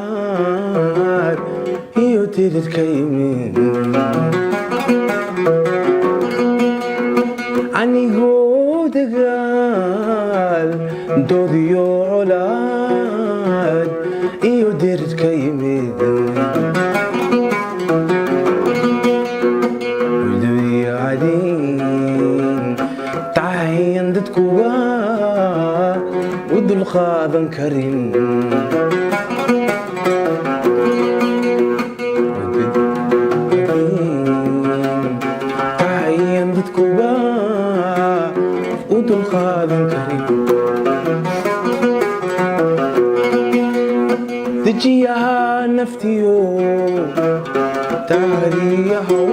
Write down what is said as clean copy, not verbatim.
doodiyoolaan iyo tirirka yimid anigoo dagaal doodiyoolaan iyo tirirka yimid tahayan dadkuba u dulqaadan karin tahayan dadkuba u dulqaadan karin dejiyaha naftiyo taariyahow